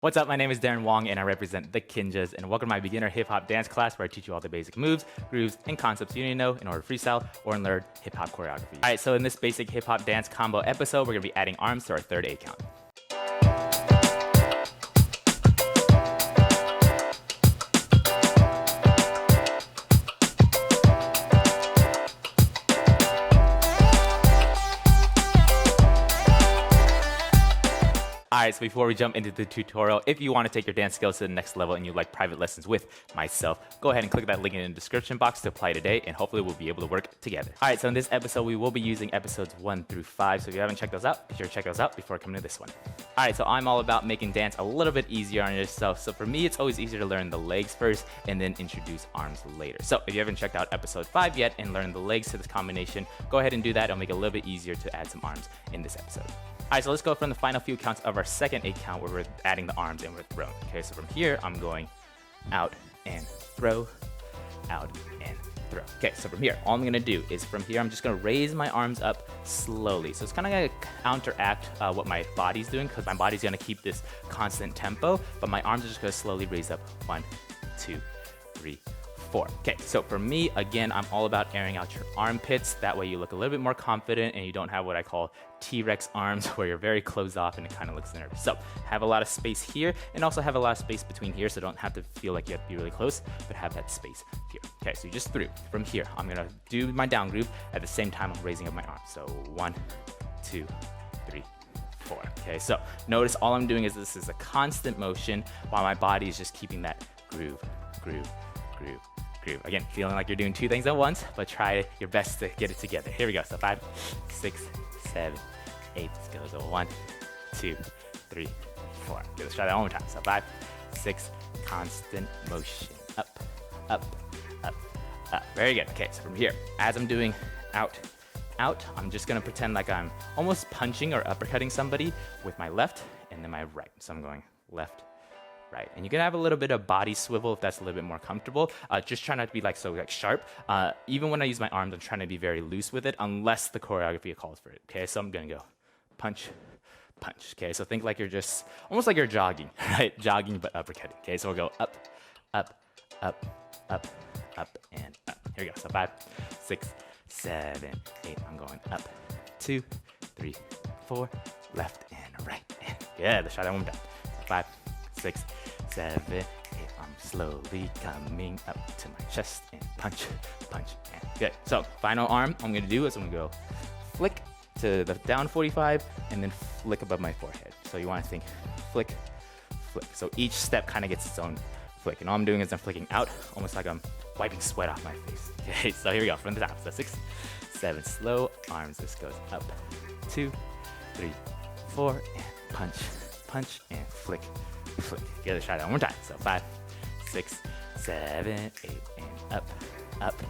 What's up? My name is Darren Wong and I represent the Kinjas, and welcome to my beginner hip hop dance class where I teach you all the basic moves, grooves, and concepts you need to know in order to freestyle or learn hip hop choreography. All right, so in this basic hip hop dance combo episode, we're gonna be adding arms to our third 8 count. Alright, so before we jump into the tutorial, if you want to take your dance skills to the next level and you'd like private lessons with myself, go ahead and click that link in the description box to apply today, and hopefully we'll be able to work together. Alright, so in this episode, we will be using episodes 1 through 5, so if you haven't checked those out, be sure to check those out before coming to this one. Alright, so I'm all about making dance a little bit easier on yourself, so for me, it's always easier to learn the legs first and then introduce arms later. So if you haven't checked out episode 5 yet and learned the legs to this combination, go ahead and do that. It'll make it a little bit easier to add some arms in this episode. Alright, so let's go from the final few counts of our second 8 count where we're adding the arms and we're throwing. Okay, so from here, I'm going out and throw, out and throw. Okay, so from here, all I'm gonna do is from here, I'm just gonna raise my arms up slowly. So it's kind of gonna counteract what my body's doing, because my body's gonna keep this constant tempo, but my arms are just gonna slowly raise up. 1, 2, 3, 4. Okay, so for me, again, I'm all about airing out your armpits. That way you look a little bit more confident and you don't have what I call T-Rex arms where you're very closed off and it kind of looks nervous. So have a lot of space here and also have a lot of space between here, so don't have to feel like you have to be really close, but have that space here. Okay, so you just threw. From here, I'm gonna do my down groove at the same time I'm raising up my arms. So 1, 2, 3, 4. Okay, so notice all I'm doing is this is a constant motion while my body is just keeping that groove, groove, groove, groove. Again, feeling like you're doing 2 things at once, but try your best to get it together. Here we go. So 5, 6, 7, 8. Let's go. So 1, 2, 3, 4. Okay, let's try that one more time. So 5, 6, constant motion. Up, up, up, up. Very good. Okay, so from here, as I'm doing out, out, I'm just gonna pretend like I'm almost punching or uppercutting somebody with my left and then my right. So I'm going left, right, and you can have a little bit of body swivel if that's a little bit more comfortable. Just try not to be like sharp. Even when I use my arms, I'm trying to be very loose with it, unless the choreography calls for it. Okay, so I'm gonna go punch, punch. Okay, so think like you're just almost like you're jogging, right? Jogging but uppercutting. Okay, so we'll go up, up, up, up, up, and up. Here we go. So 5, 6, 7, 8. I'm going up, 2, 3, 4, left and right. And good. Let's try that one more time. So 5, 6, 7, 8. I'm slowly coming up to my chest and punch, punch, and good. So final arm I'm gonna do is I'm gonna go flick to the down 45 and then flick above my forehead. So you wanna think flick, flick. So each step kind of gets its own flick. And all I'm doing is I'm flicking out, almost like I'm wiping sweat off my face. Okay, so here we go, from the top. So 6, 7, slow arms. This goes up, 2, 3, 4, and punch, punch, and flick, flick. Okay, let's try that one more time. So 5, 6, 7, 8, and up, up,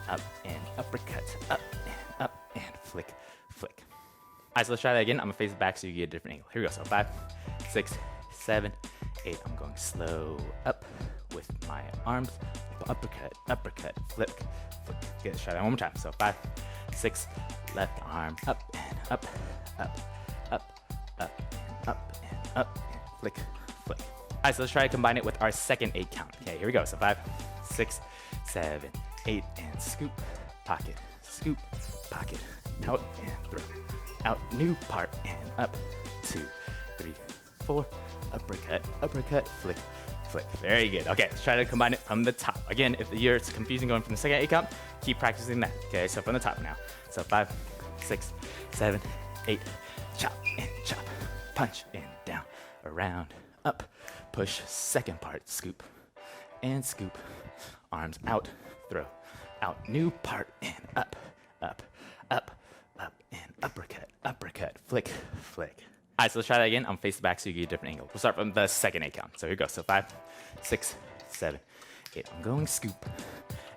up, and uppercut, up, and flick, flick. All right, so let's try that again. I'm gonna face it back so you get a different angle. Here we go. So 5, 6, 7, 8. I'm going slow up with my arms, uppercut, uppercut, flick, flick. Okay, let's try that one more time. So 5, 6, left arm up and up, up, up, up, and up, and up, and flick, flick. All right, so let's try to combine it with our second 8 count. Okay, here we go. So 5, 6, 7, 8, and scoop, pocket, out and throw, out, new part, and up, 2, 3, 4, uppercut, uppercut, flick, flick. Very good. Okay, let's try to combine it from the top. Again, if it's confusing going from the second 8 count, keep practicing that. Okay, so from the top now. So 5, 6, 7, 8, chop and chop, punch and down, around, up, push, second part, scoop and scoop, arms out, throw, out, new part, and up, up, up, up, and uppercut, uppercut, flick, flick. All right, so let's try that again. I'm face back so you get a different angle. We'll start from the second 8 count. So here we go. So 5, 6, 7, 8. I'm going scoop,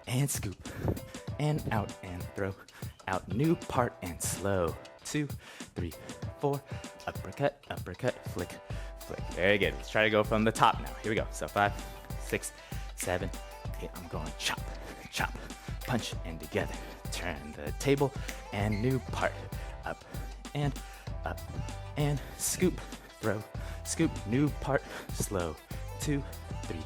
and out, and throw, out, new part, and slow, 2, 3, 4, uppercut, uppercut, flick, flick. Very good. Let's try to go from the top now. Here we go. So 5, 6, 7, 8. I'm going chop, chop, punch, and together. Turn the table, and new part, up, and scoop, throw, scoop, new part, slow, 2, 3,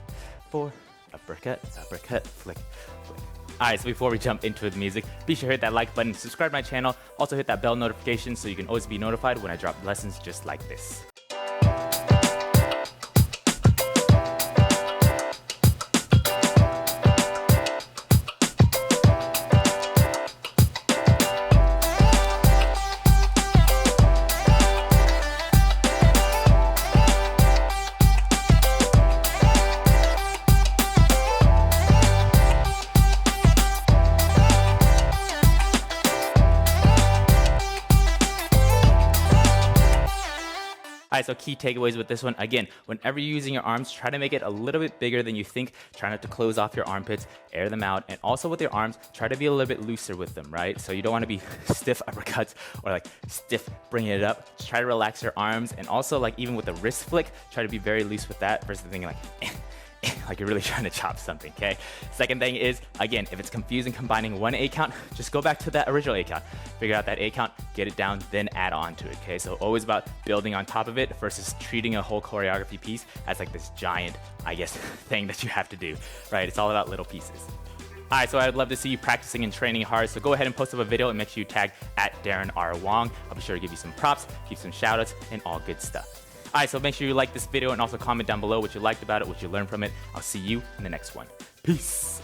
4, uppercut, uppercut, flick, flick. Alright, so before we jump into the music, be sure to hit that like button, subscribe to my channel, also hit that bell notification so you can always be notified when I drop lessons just like this. Alright, so key takeaways with this one. Again, whenever you're using your arms, try to make it a little bit bigger than you think. Try not to close off your armpits, air them out. And also with your arms, try to be a little bit looser with them, right? So you don't want to be stiff uppercuts or like stiff bringing it up. Just try to relax your arms. And also like even with the wrist flick, try to be very loose with that versus thinking like, like you're really trying to chop something, okay? Second thing is, again, if it's confusing combining one A count, just go back to that original A count. Figure out that A count, get it down, then add on to it, okay? So always about building on top of it versus treating a whole choreography piece as like this giant, I guess, thing that you have to do, right? It's all about little pieces. All right, so I'd love to see you practicing and training hard. So go ahead and post up a video and make sure you tag at Darren R. Wong. I'll be sure to give you some props, keep some shout outs, and all good stuff. Alright, so make sure you like this video and also comment down below what you liked about it, what you learned from it. I'll see you in the next one. Peace!